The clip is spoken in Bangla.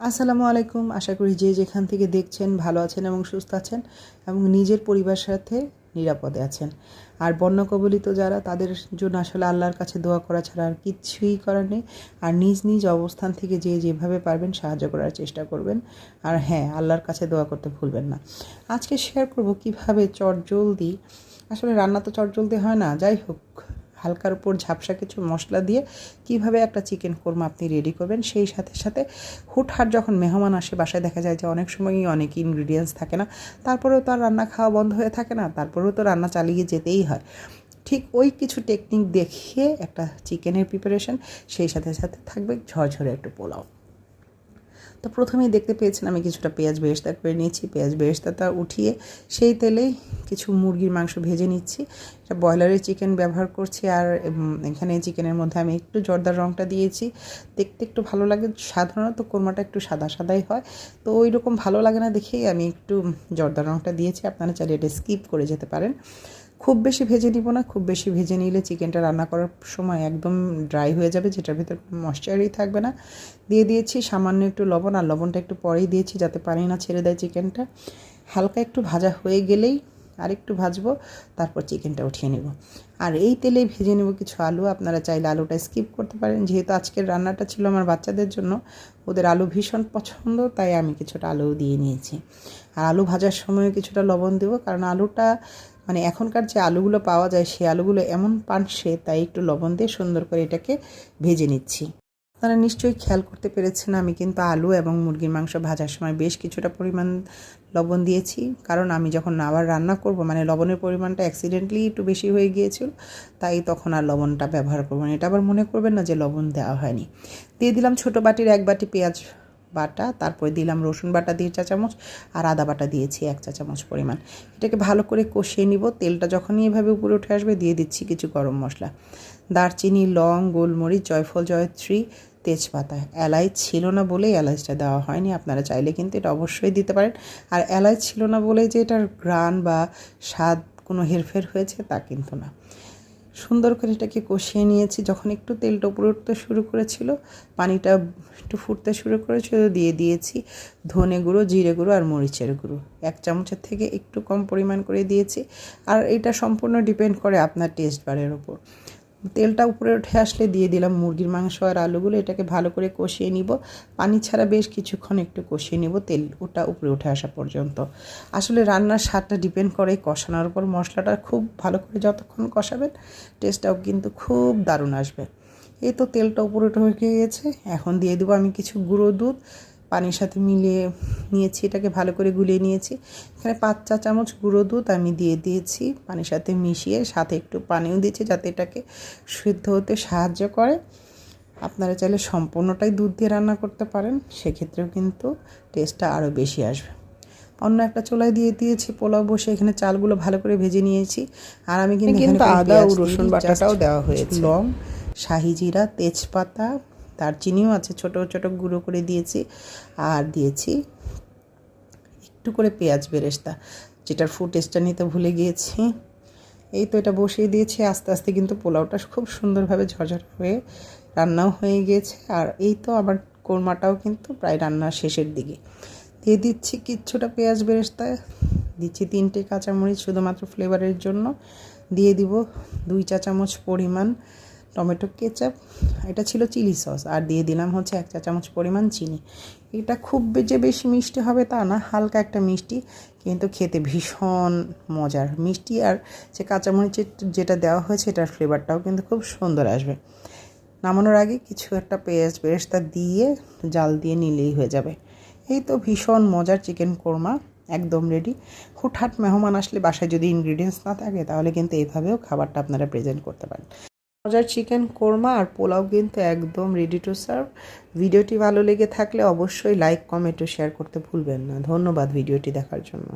আসসালামু আলাইকুম। আশা করি যে যেখান থেকে দেখছেন ভালো আছেন এবং সুস্থ আছেন এবং নিজের পরিবারের সাথে নিরাপদে আছেন। আর বন্যা কবলিত যারা, তাদের জন্য আসলে আল্লাহর কাছে দোয়া করা ছাড়া আর কিচ্ছুই করার নেই। আর নিজ নিজ অবস্থান থেকে যে যেভাবে পারবেন সাহায্য করার চেষ্টা করবেন। আর হ্যাঁ, আল্লাহর কাছে দোয়া করতে ভুলবেন না। আজকে শেয়ার করব কিভাবে চটজলদি, আসলে রান্না তো চটজলদি হয় না, যাই হোক হালকার উপর ঝাপসা কিছু মশলা দিয়ে কিভাবে একটা চিকেন কোরমা আপনি রেডি করবেন। সেই সাথে সাথে হুটহাট যখন মেহমান আসে বাসায়, দেখা যায় যে অনেক সময়ই অনেক ইনগ্রিডিয়েন্টস থাকে না, তারপরেও তো আর রান্না খাওয়া বন্ধ হয়ে থাকে না, তারপরেও তো রান্না চালিয়ে যেতেই হয়। ঠিক ওই কিছু টেকনিক দেখিয়ে একটা চিকেনের প্রিপারেশন, সেই সাথে সাথে থাকবে ঝরঝরে একটু পোলাও। তো প্রথমেই দেখতে পেয়েছেন আমি কিছুটা পেঁয়াজ বেরেস্তা করে নিয়েছি। পেঁয়াজ বেরেস্তাটা উঠিয়ে সেই তেলেই কিছু মুরগির মাংস ভেজে নিচ্ছি। এটা ব্রয়লারের চিকেন ব্যবহার করছি। আর এখানে চিকেনের মধ্যে আমি একটু জর্দার রঙটা দিয়েছি, দেখতে একটু ভালো লাগে। সাধারণত কোরমাটা একটু সাদা সাদাই হয়, তো ওই রকম ভালো লাগে না দেখেই আমি একটু জর্দার রঙটা দিয়েছি। আপনারা চাইলে এটা স্কিপ করে যেতে পারেন। খুব বেশি ভেজে নিব না, খুব বেশি ভেজে নিলে চিকেনটা রান্না করার সময় একদম ড্রাই হয়ে যাবে, যেটার ভিতর কোনো ময়েশ্চারই থাকবে না। দিয়ে দিয়েছি সামান্য একটু লবণ, আর লবণটা একটু পরেই দিয়েছি যাতে পানি না ছেড়ে দেয় চিকেনটা। হালকা একটু ভাজা হয়ে গেলেই আরেকটু ভাজবো, তারপর চিকেনটা উঠিয়ে নেব। আর এই তেলেই ভেজে নেব কিছু আলু। আপনারা চাইলে আলুটা স্কিপ করতে পারেন, যেহেতু আজকের রান্নাটা ছিল আমার বাচ্চাদের জন্য, ওদের আলু ভীষণ পছন্দ, তাই আমি কিছুটা আলুও দিয়ে নিয়েছি। আর আলু ভাজার সময়ও কিছুটা লবণ দেবো, কারণ আলুটা মানে এখনকার যে আলুগুলো পাওয়া যায় সেই আলুগুলো এমন পানসে, তাই একটু লবণ দিয়ে সুন্দর করে এটাকে ভেজে নিচ্ছি। আপনারা নিশ্চয়ই খেয়াল করতে পেরেছেন আমি কিন্তু আলু এবং মুরগির মাংস ভাজার সময় বেশ কিছুটা পরিমাণ লবণ দিয়েছি, কারণ আমি যখন আবার রান্না করব মানে লবণের পরিমাণটা অ্যাক্সিডেন্টলি একটু বেশি হয়ে গিয়েছিল, তাই তখন আর লবণটা ব্যবহার করব না। এটা আবার মনে করবেন না যে লবণ দেওয়া হয়নি। দিয়ে দিলাম ছোটো বাটির 1 বাটি পেঁয়াজ বাটা, তারপরে দিলাম রসুন বাটা 1.5 চা চামচ, আর আদা বাটা দিয়েছি 1 চা চামচ পরিমাণ। এটাকে ভালো করে কষিয়ে নিব। তেলটা যখনই এভাবে উপরে উঠে আসবে দিয়ে দিচ্ছি কিছু গরম মশলা, দারচিনি, লং, গোলমরিচ, জয়ফল, জয়ত্রী, তেজপাতা। এলাচ ছিল না বলেই এলাচটা দেওয়া হয়নি, আপনারা চাইলে কিন্তু এটা অবশ্যই দিতে পারেন। আর এলাচ ছিল না বলেই যে এটার ঘ্রাণ বা স্বাদ কোনো হেরফের হয়েছে তা কিন্তু না। সুন্দর করে এটাকে কষিয়ে নিয়েছি। যখন একটু তেলটা উপরে উঠতে শুরু করেছিল, পানিটা একটু ফুটতে শুরু করেছিল, দিয়ে দিয়েছি ধনে গুঁড়ো, জিরে গুঁড়ো আর মরিচের গুঁড়ো। 1 চামচের থেকে একটু কম পরিমাণ করে দিয়েছি। আর এটা সম্পূর্ণ ডিপেন্ড করে আপনার টেস্ট বারের ওপর। তেলটা উপরে উঠে আসলে দিয়ে দিলাম মুরগির মাংস আর আলুগুলো। এটাকে ভালো করে কষিয়ে নিব, পানি ছাড়া বেশ কিছুক্ষণ একটু কষিয়ে নিব, তেল ওটা উপরে উঠে আসা পর্যন্ত। আসলে রান্নার স্বাদটা ডিপেন্ড করে কষানোর উপর। মশলাটা খুব ভালো করে যতক্ষণ কষাবেন, টেস্টটাও কিন্তু খুব দারুণ আসবে। এই তো তেলটা উপরে উঠে গিয়েছে, এখন দিয়ে দেবো আমি কিছু গুঁড়ো দুধ, পানির সাথে মিলিয়ে নিয়েছি, এটাকে ভালো করে গুলিয়ে নিয়েছি। এখানে 5 চা চামচ গুঁড়ো দুধ আমি দিয়ে দিয়েছি পানির সাথে মিশিয়ে, সাথে একটু পানিও দিয়েছি যাতে এটাকে সিদ্ধ হতে সাহায্য করে। আপনারা চাইলে সম্পূর্ণটাই দুধ দিয়ে রান্না করতে পারেন, সেক্ষেত্রেও কিন্তু টেস্টটা আরও বেশি আসবে। অন্য একটা চুলায় দিয়ে দিয়েছি পোলাও বসে, এখানে চালগুলো ভালো করে ভেজে নিয়েছি। আর আমি কিন্তু আদা ও রসুন বাটাটাও দেওয়া হয়েছে, লং, শাহি জিরা, তেজপাতা, দারচিনিও আছে ছোটো ছোটো গুঁড়ো করে দিয়েছি। আর দিয়েছি একটু করে পেঁয়াজ বেরেস্তা, যেটার ফুটেজটা নিতে ভুলে গিয়েছি। এই তো এটা বসিয়ে দিয়েছি। আস্তে আস্তে কিন্তু পোলাওটা খুব সুন্দরভাবে ঝরঝর হয়ে রান্নাও হয়ে গিয়েছে। আর এই তো আমার কোরমাটাও কিন্তু প্রায় রান্নার শেষের দিকে। দিয়ে দিচ্ছি কিছুটা পেঁয়াজ বেরেস্তা, দিচ্ছি 3টে কাঁচামরিচ শুধুমাত্র ফ্লেভারের জন্য, দিয়ে দিব 2 চা চামচ পরিমাণ টমেটো কেচাপ, এটা ছিল চিলি সস, আর দিয়ে দিলাম হচ্ছে 1 চা চামচ পরিমাণ চিনি। এটা খুব যে বেশি মিষ্টি হবে তা না, হালকা একটা মিষ্টি, কিন্তু খেতে ভীষণ মজার। মিষ্টি আর যে কাঁচামরিচের যেটা দেওয়া হয়েছে এটার ফ্লেভারটাও কিন্তু খুব সুন্দর আসবে। নামানোর আগে কিছু একটা পেঁয়াজ বেরেস্তা দিয়ে জাল দিয়ে নিলেই হয়ে যাবে। এই তো ভীষণ মজার চিকেন কোরমা একদম রেডি। হুটহাট মেহমান আসলে বাসায় যদি ইনগ্রিডিয়েন্টস না থাকে, তাহলে কিন্তু এইভাবেও খাবারটা আপনারা প্রেজেন্ট করতে পারেন। মজার চিকেন কোরমা আর পোলাও কিন্তু একদম রেডি টু সার্ভ। ভিডিওটি ভালো লেগে থাকলে অবশ্যই লাইক, কমেন্ট ও শেয়ার করতে ভুলবেন না। ধন্যবাদ ভিডিওটি দেখার জন্য।